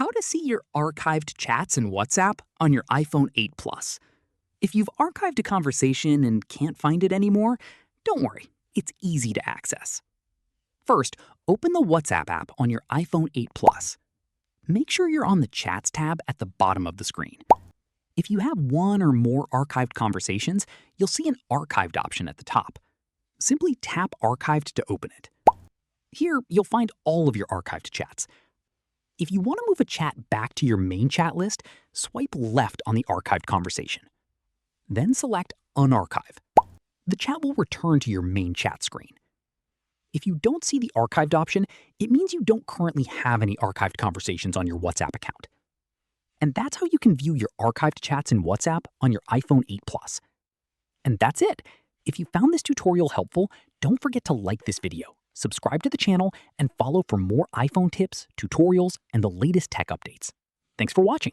how to see your archived chats in WhatsApp on your iPhone 8 Plus. If you've archived a conversation and can't find it anymore, don't worry, it's easy to access. First, open the WhatsApp app on your iPhone 8 Plus. Make sure you're on the Chats tab at the bottom of the screen. If you have one or more archived conversations, you'll see an archived option at the top. Simply tap Archived to open it. Here, you'll find all of your archived chats. If you want to move a chat back to your main chat list, swipe left on the archived conversation. Then select Unarchive. The chat will return to your main chat screen. If you don't see the archived option, it means you don't currently have any archived conversations on your WhatsApp account. And that's how you can view your archived chats in WhatsApp on your iPhone 8 Plus. And that's it. If you found this tutorial helpful, don't forget to like this video, subscribe to the channel, and follow for more iPhone tips, tutorials, and the latest tech updates. Thanks for watching.